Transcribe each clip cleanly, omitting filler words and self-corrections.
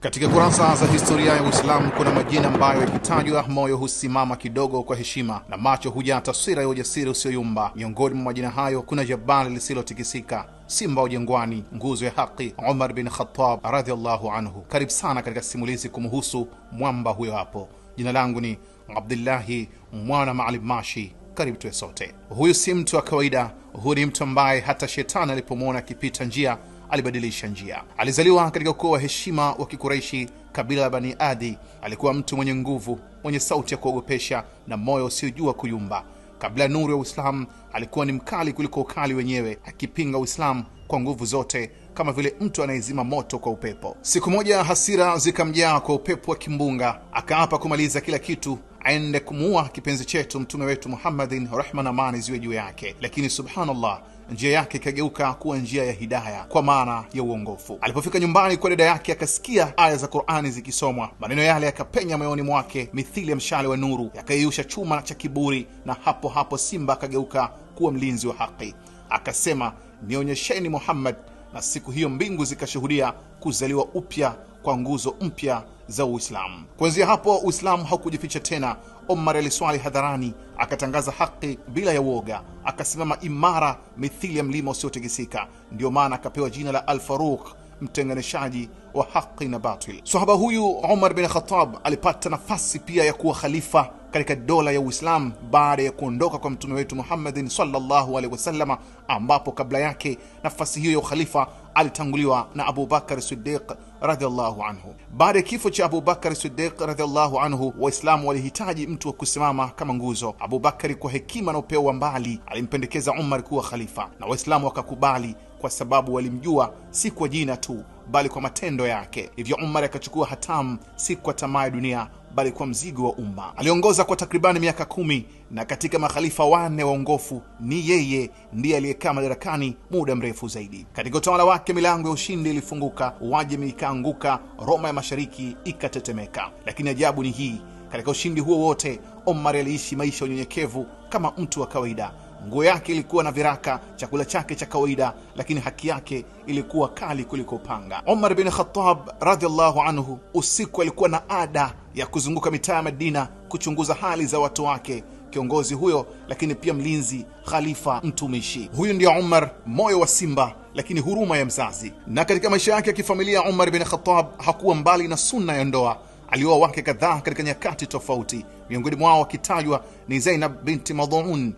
Katika kurasa za historia ya Uislamu kuna majina ambayo yakitajwa moyo husimama kidogo kwa heshima na macho hujaa taswira ya ujasiri usioyumba. Miongoni mwa majina hayo kuna jabali lisilotikisika, simba wa jangwani, nguzo ya haki, Umar bin Khattab radhiallahu anhu. Karibu sana katika simulizi kumhusu mwamba huyo hapo. Jina langu ni Abdullahi mwana Maalim Mashi. Karibu tuwe sote. Huyu si mtu wa kawaida, huyu ni mtu ambaye hata shetani alipomwona akipita njia alibadilisha njia. Alizaliwa katika ukoo wa heshima wa Kikureishi, kabila la Bani Adi. Alikuwa mtu mwenye nguvu, mwenye sauti ya kuogopesha na moyo usiojua kuyumba. Kabla ya nuru ya Uislamu alikuwa ni mkali kuliko ukali wenyewe, akipinga Uislamu kwa nguvu zote kama vile mtu anayezima moto kwa upepo. Siku moja hasira zikamjaa kwa upepo wa kimbunga, akaapa kumaliza kila kitu, aende kumuua kipenzi chetu mtume wetu Muhammadin, rehma na amani ziwe juu yake. Lakini subhanallah, njia yake ikageuka kuwa njia ya hidayah, kwa maana ya uongofu. Alipofika nyumbani kwa dada yake, akasikia aya za Qur'ani zikisomwa. Maneno yale yakapenya moyoni mwake mithili ya mshale wa nuru, yakaiusha chuma cha kiburi, na hapo hapo simba akageuka kuwa mlinzi wa haki. Akasema, nionyesheni Muhammad. Na siku hiyo mbingu zikashuhudia kuzaliwa upya kwa nguzo mpya za Uislamu. Kuanzia hapo Uislamu haukujificha tena. Umar aliswali hadharani, akatangaza haki bila ya woga, akasimama imara mithili ya mlima usiotikisika. Ndio maana akapewa jina la Al-Faruq, mtenganishaji wa haki na batil. Sahaba huyu Umar bin Khattab alipata nafasi pia ya kuwa khalifa katika dola ya Uislamu baada ya kuondoka kwa mtume wetu Muhammadin sallallahu alaihi wasallam, ambapo kabla yake nafasi hiyo ya ukhalifa alitanguliwa na Abu Bakar Siddiq radhiallahu anhu. Baada ya kifo cha Abu Bakar Siddiq radhiallahu anhu, Waislamu walihitaji mtu wa kusimama kama nguzo. Abu Bakari kwa hekima na upeo wa mbali alimpendekeza Umar kuwa khalifa, na Waislamu wakakubali kwa sababu walimjua si kwa jina tu bali kwa matendo yake. Hivyo Umar akachukua hatamu si kwa tamaa ya dunia bali kwa mzigo wa umma. Aliongoza kwa takribani miaka 10, na katika makhalifa 4 waongofu ni yeye ndiye aliyekaa madarakani muda mrefu zaidi. Katika utawala wake milango ya ushindi ilifunguka, Uajemi ikaanguka, Roma ya Mashariki ikatetemeka. Lakini ajabu ni hii, katika ushindi huo wote Umar aliishi maisha ya unyenyekevu kama mtu wa kawaida. Nguo yake ilikuwa na viraka, chakula chake cha kawaida, lakini haki yake ilikuwa kali kuliko panga. Umar bin Khattab radhiallahu anhu usiku alikuwa na ada ya kuzunguka mitaa ya Madina kuchunguza hali za watu wake. Kiongozi huyo, lakini pia mlinzi, khalifa, mtumishi. Huyu ndio Umar, moyo wa simba lakini huruma ya mzazi. Na katika maisha yake ya kifamilia, Umar bin Khattab hakuwa mbali na sunna ya ndoa. Alioa wake kadhaa katika nyakati tofauti, miongoni mwao wakitajwa ni Zainab binti Mad'un,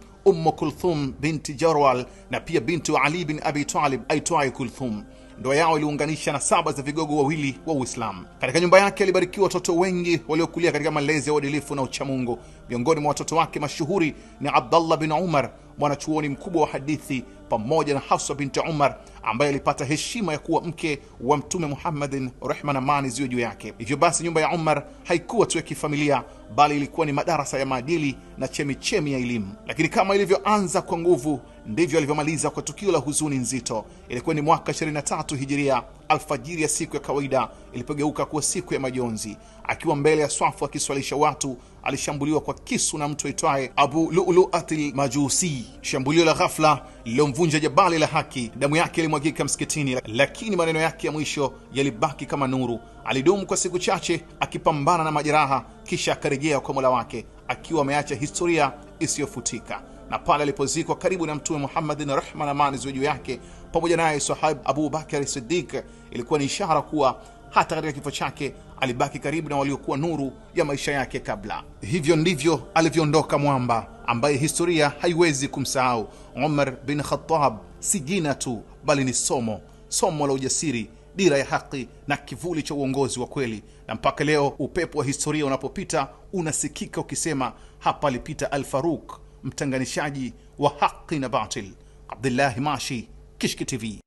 Kulthum binti Jarwal na pia binti wa Ali bin Abi Talib aitwaye Kulthum. Ndoa yao iliunganisha na saba za vigogo wawili wa Uislamu. Katika nyumba yake alibarikiwa watoto wengi waliokulia katika malezi ya uadilifu na uchamungu. Miongoni mwa watoto wake mashuhuri ni Abdullah bin Umar, mwanachuoni mkubwa wa hadithi, pamoja na Hafsa binti Umar ambaye alipata heshima ya kuwa mke wa mtume Muhammadin, rehma na amani ziwe juu yake. Hivyo basi nyumba ya Umar haikuwa tu ya kifamilia bali ilikuwa ni madarasa ya maadili na chemichemi ya elimu. Lakini kama ilivyoanza kwa nguvu ndivyo alivyomaliza kwa tukio la huzuni nzito. Ilikuwa ni mwaka 23 Hijiria, alfajiri ya siku ya kawaida ilipogeuka kuwa siku ya majonzi. Akiwa mbele ya swafu akiswalisha watu, alishambuliwa kwa kisu na mtu aitwaye Abu Lu'lu'atil Majusi. Shambulio la ghafla lilomvunja jabali la haki. Damu yake ilimwagika msikitini, lakini maneno yake ya mwisho yalibaki kama nuru. Alidumu kwa siku chache akipambana na majeraha, kisha akarejea kwa Mola wake akiwa ameacha historia isiyofutika. Na pale alipozikwa karibu na mtume Muhammadin, rehma na amani ziwe juu yake, pamoja naye sahaba Abu Bakar Siddiq, ilikuwa ni ishara kuwa hata katika kifo chake alibaki karibu na waliokuwa nuru ya maisha yake kabla. Hivyo ndivyo alivyoondoka mwamba ambaye historia haiwezi kumsahau. Umar bin Khattab si jina tu bali ni somo la ujasiri, dira ya haki na kivuli cha uongozi wa kweli. Na mpaka leo upepo wa historia unapopita unasikika ukisema, hapa alipita Al-Faruq, mtenganishaji wa haki na batil. Abdullahi Mashi, Kishki TV.